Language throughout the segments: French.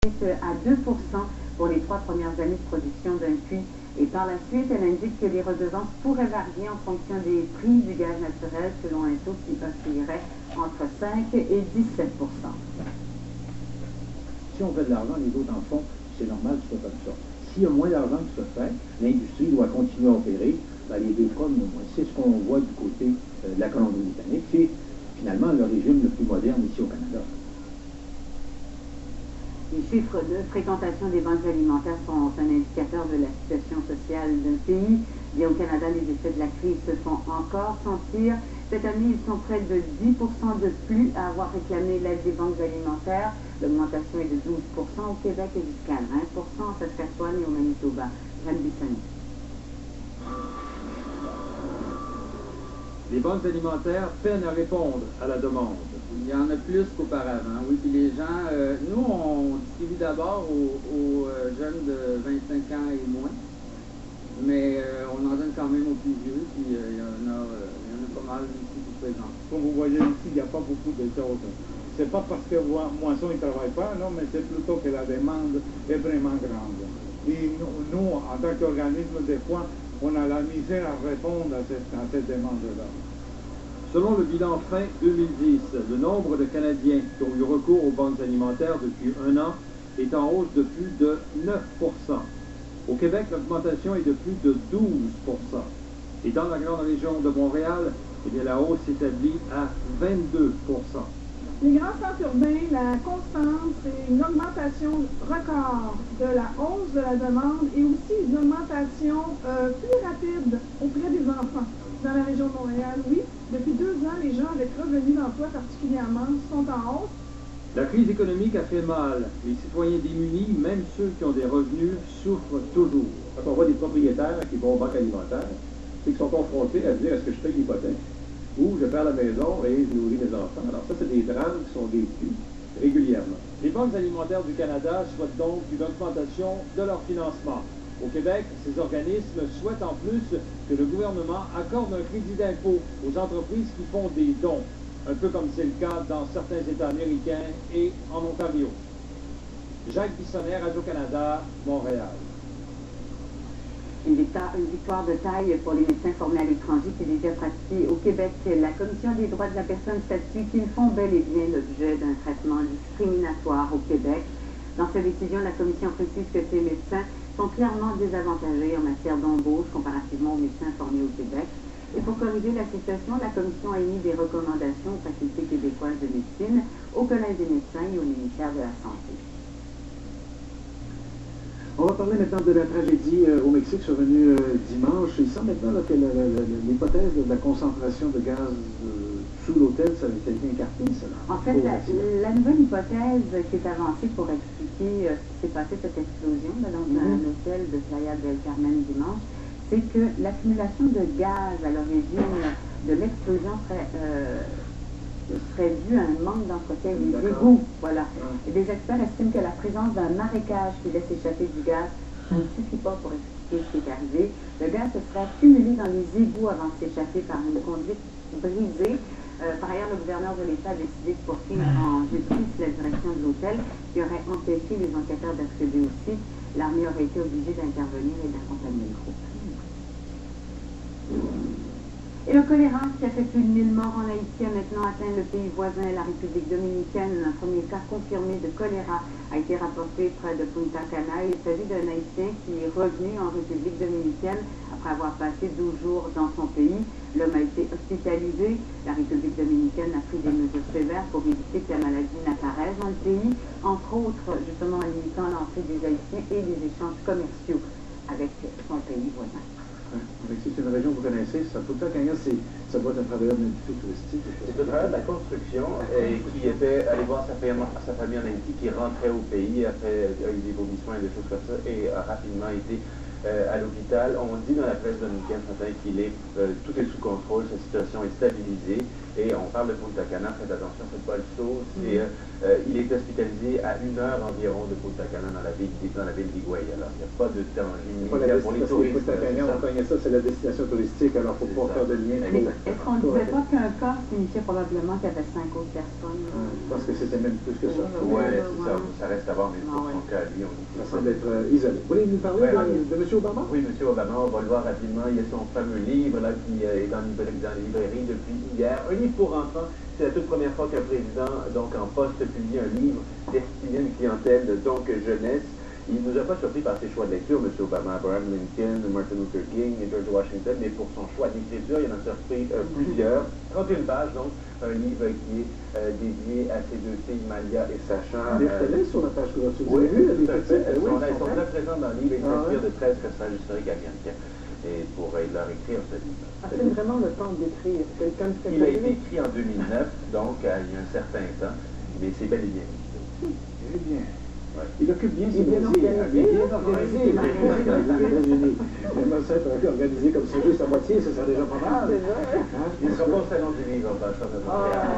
à 2% pour les 3 premières années de production d'un puits. Et par la suite, elle indique que les redevances pourraient varier en fonction des prix du gaz naturel selon un taux qui oscillerait entre 5 et 17%. Si on fait de l'argent, les autres en font, c'est normal que ce soit comme ça. S'il y a moins d'argent qui se fait, l'industrie doit continuer à opérer. Dans les deux cas, c'est ce qu'on voit du côté de la Colombie-Britannique, qui est finalement le régime le plus moderne ici au Canada. Les chiffres de fréquentation des banques alimentaires sont un indicateur de la situation sociale d'un pays. Bien au Canada, les effets de la crise se font encore sentir. Cette année, ils sont près de 10% de plus à avoir réclamé l'aide des banques alimentaires. L'augmentation est de 12% au Québec et jusqu'à 20% en Saskatchewan et au Manitoba. Jeanne Bissonnette. Les banques alimentaires peinent à répondre à la demande. Il y en a plus qu'auparavant, oui. Puis les gens, nous, on distribue d'abord aux jeunes de 25 ans et moins, mais on en donne quand même aux plus vieux, puis il y en a pas mal ici qui se présentent. Comme vous voyez ici, il n'y a pas beaucoup de choses. C'est pas parce que Moisson ne travaille pas, non, mais c'est plutôt que la demande est vraiment grande. Et nous en tant qu'organisme, des fois, on a la misère à répondre à cette demande-là. Selon le bilan fin 2010, le nombre de Canadiens qui ont eu recours aux banques alimentaires depuis un an est en hausse de plus de 9%. Au Québec, l'augmentation est de plus de 12%. Et dans la grande région de Montréal, eh bien, la hausse s'établit à 22%. Les grands centres urbains, la constance, c'est une augmentation record de la hausse de la demande et aussi une augmentation plus rapide auprès des enfants. Dans la région de Montréal, oui, depuis 2 ans, les gens avec revenus d'emploi particulièrement sont en hausse. La crise économique a fait mal. Les citoyens démunis, même ceux qui ont des revenus, souffrent toujours. Quand on voit des propriétaires qui vont aux banques alimentaires, c'est qu'ils sont confrontés à dire est-ce que je paye l'hypothèque ou je perds la maison et je nourris mes enfants. Alors ça, c'est des drames qui sont vécus régulièrement. Les banques alimentaires du Canada souhaitent donc une augmentation de leur financement. Au Québec, ces organismes souhaitent en plus que le gouvernement accorde un crédit d'impôt aux entreprises qui font des dons, un peu comme c'est le cas dans certains États américains et en Ontario. Jacques Bissonnette, Radio-Canada, Montréal. Une victoire de taille pour les médecins formés à l'étranger qui désirent pratiquer au Québec. La Commission des droits de la personne statue qu'ils font bel et bien l'objet d'un traitement discriminatoire au Québec. Dans sa décision, la Commission précise que ces médecins sont clairement désavantagés en matière d'embauche comparativement aux médecins formés au Québec. Et pour corriger la situation, la Commission a émis des recommandations aux facultés québécoises de médecine, au Collège des médecins et au ministère de la Santé. On va parler maintenant de la tragédie au Mexique survenue dimanche. Il semble maintenant que l'hypothèse de la concentration de gaz sous l'hôtel, ça a été écarté, ça. En fait, la nouvelle hypothèse qui est avancée pour expliquer ce qui s'est passé, cette explosion dans un hôtel de Playa del Carmen dimanche, c'est que l'accumulation de gaz à l'origine de l'explosion serait due à un manque d'entretien des égouts. Voilà. Et des experts estiment que la présence d'un marécage qui laisse échapper du gaz ne suffit pas pour expliquer ce qui est arrivé. Le gaz se serait accumulé dans les égouts avant de s'échapper par une conduite brisée. Par ailleurs, le gouverneur de l'État a décidé de poursuivre en justice la direction de l'hôtel qui aurait empêché les enquêteurs d'accéder au site. L'armée aurait été obligée d'intervenir et d'accompagner le groupe. Et le choléra, qui a fait plus de 1000 morts en Haïti, a maintenant atteint le pays voisin, la République dominicaine. Un premier cas confirmé de choléra a été rapporté près de Punta Cana. Il s'agit d'un Haïtien qui est revenu en République dominicaine après avoir passé 12 jours dans son pays. L'homme a été hospitalisé. La République dominicaine a pris des mesures sévères pour éviter que la maladie n'apparaisse dans le pays, entre autres justement en limitant l'entrée des Haïtiens et les échanges commerciaux avec son pays voisin. C'est une région que vous connaissez, ça peut être ça doit être un travailleur de l'industrie touristique. C'est un travailleur de la construction qui était allé voir sa famille en Haïti, qui rentrait au pays après eu des vomissements et des choses comme ça, et a rapidement été à l'hôpital. On dit dans la presse dominicaine ce matin qu'il est tout est sous contrôle, sa situation est stabilisée. Et on parle de Punta Cana, faites attention, faites pas le saut. Il est hospitalisé à 1 heure environ de Punta Cana dans la ville d'Higüey. Alors, il n'y a pas de danger immédiat pour les touristes. Punta Cana, on connaît ça, c'est la destination touristique, alors il ne faut pas faire de lien. Est-ce qu'on ne disait pas qu'un cas signifiait probablement qu'il y avait 5 autres personnes? Je pense que c'était même plus que ça. Oui, c'est ça. Ça reste à voir, mais pour son cas, lui, on dit ça semble être isolé. Vous voulez nous parler de M. Obama? Oui, M. Obama, on va le voir rapidement. Il y a son fameux livre là, qui est dans les librairies depuis hier. Un livre pour enfants. C'est la toute première fois qu'un président, donc en poste, publie un livre destiné à une clientèle donc jeunesse. Il ne nous a pas surpris par ses choix de lecture, M. Obama, Abraham Lincoln, Martin Luther King et George Washington, mais pour son choix d'écriture, il en a surpris plusieurs. 31 pages, donc, un livre qui est dédié à ses deux filles, Malia et Sacha. Des télés sur la page couverture. Oui, tout à fait. Elles sont très présentes dans le livre et s'inspirent de 13 personnages historiques américains. Et pour leur écrire ce livre. C'est vraiment le temps d'écrire. Il a été écrit en 2009, donc il y a un certain temps, mais c'est bel et bien écrit. Eh bien. Ouais. Il occupe bien ses bien dossiers. organisé. Il est bien organisé. Il est États-Unis. Maintenant, ça être organisé comme ça, juste à moitié, ça serait déjà pas mal. Il ne sera pas au salon du livre en passant de Montréal.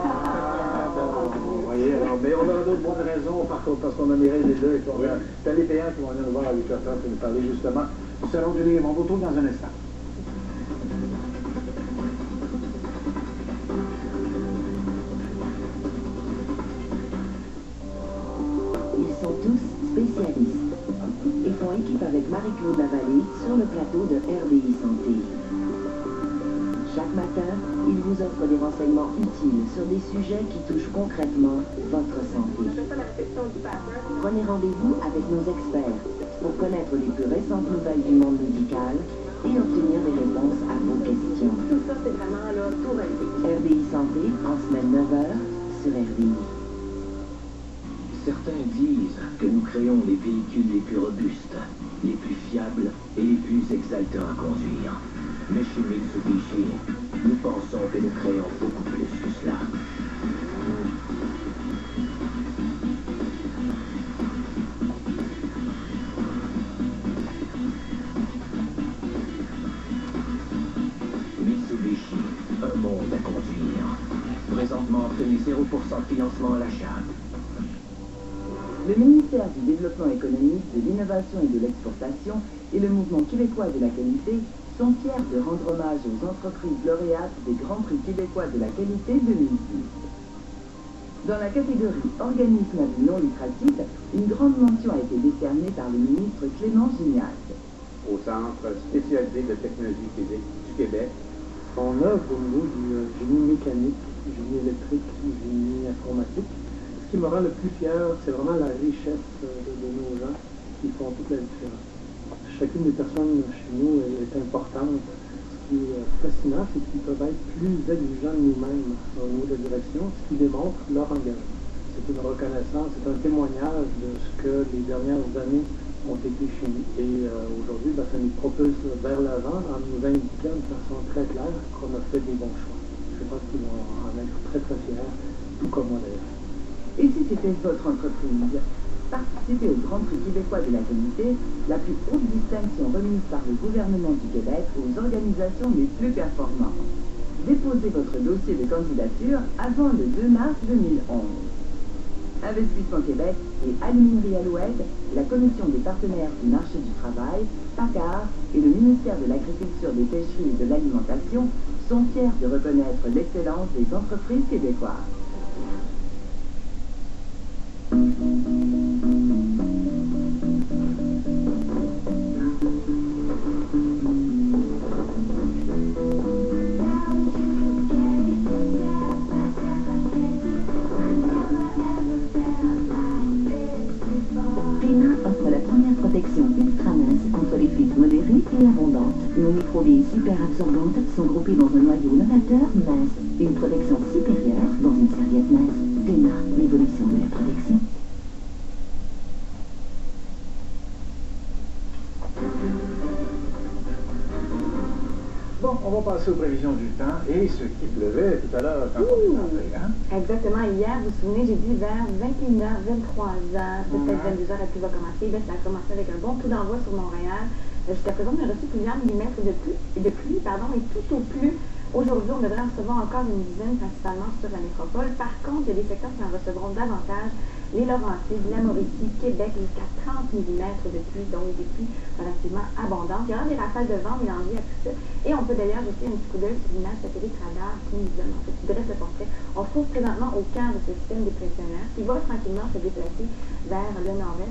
Vous voyez, alors, mais on aura d'autres bonnes raisons, par contre, parce qu'on a miré les deux et qu'on a les payants qui vont venir nous voir à 8h30 pour nous parler justement du salon du livre. On vous retrouve dans un instant. Ils sont tous spécialistes et font équipe avec Marie-Claude Lavallée sur le plateau de RDI Santé. Chaque matin, ils vous offrent des renseignements utiles sur des sujets qui touchent concrètement votre santé. Prenez rendez-vous avec nos experts pour connaître les plus récentes nouvelles du monde médical et obtenir des réponses à vos questions. Tout ça, c'est vraiment là, tout réglé. RDI Santé, en semaine 9h, sur RDI. Certains disent que nous créons les véhicules les plus robustes, les plus fiables et les plus exaltants à conduire. Mais chez Mitsubishi, nous pensons que nous créons beaucoup plus que cela. Mitsubishi, un monde à conduire. Présentement, obtenez 0% de financement à l'achat. Le ministère du Développement économique, de l'innovation et de l'exportation et le mouvement québécois de la qualité sont fiers de rendre hommage aux entreprises lauréates des Grands Prix québécois de la qualité 2010. Dans la catégorie organisme à but non lucratif, une grande mention a été décernée par le ministre Clément Gignac. Au Centre spécialisé de technologie physique du Québec, on œuvre au niveau du génie mécanique, du génie électrique, du génie informatique. Ce qui me rend le plus fier, c'est vraiment la richesse de nos gens qui font toute la différence. Chacune des personnes chez nous est importante. Ce qui est fascinant, c'est qu'ils peuvent être plus exigeants de nous-mêmes au niveau de la direction, ce qui démontre leur engagement. C'est une reconnaissance, c'est un témoignage de ce que les dernières années ont été chez nous. Et aujourd'hui, ça nous propulse vers l'avant en nous indiquant de façon très claire qu'on a fait des bons choix. Je pense qu'ils vont en être très très fiers, tout comme moi d'ailleurs. Et si c'était votre entreprise? Participez au Grand Prix québécois de la qualité, la plus haute distinction remise par le gouvernement du Québec aux organisations les plus performantes. Déposez votre dossier de candidature avant le 2 mars 2011. Investissement Québec et Aluminerie Alouette, la Commission des partenaires du marché du travail, PACAR et le ministère de l'Agriculture, des Pêcheries et de l'Alimentation sont fiers de reconnaître l'excellence des entreprises québécoises. Nos microbilles super absorbantes sont groupées dans un noyau novateur mince. Une protection supérieure dans une serviette mince. Téna, l'évolution de la protection. Bon, on va passer aux prévisions du temps et ce qui pleuvait tout à l'heure quand on est entré, hein? Exactement. Hier, vous vous souvenez, j'ai dit vers 21h, 23h, peut-être 22h, la pluie va commencer. Là, ça a commencé avec un bon coup d'envoi sur Montréal. Jusqu'à présent, on a reçu plusieurs millimètres de pluie, et tout au plus Aujourd'hui, on devrait en recevoir encore une dizaine, principalement sur la métropole. Par contre, il y a des secteurs qui en recevront davantage. Les Laurentides, la Mauricie, Québec, jusqu'à 30 mm de pluie, donc des pluies relativement abondantes. Il y aura des rafales de vent mélangées à tout ça. Et on peut d'ailleurs jeter un petit coup d'œil sur l'image satellite radar qui nous donne, en fait, qui dresse le portrait. On se trouve présentement au cœur de ce système dépressionnaire qui va tranquillement se déplacer vers le nord-est.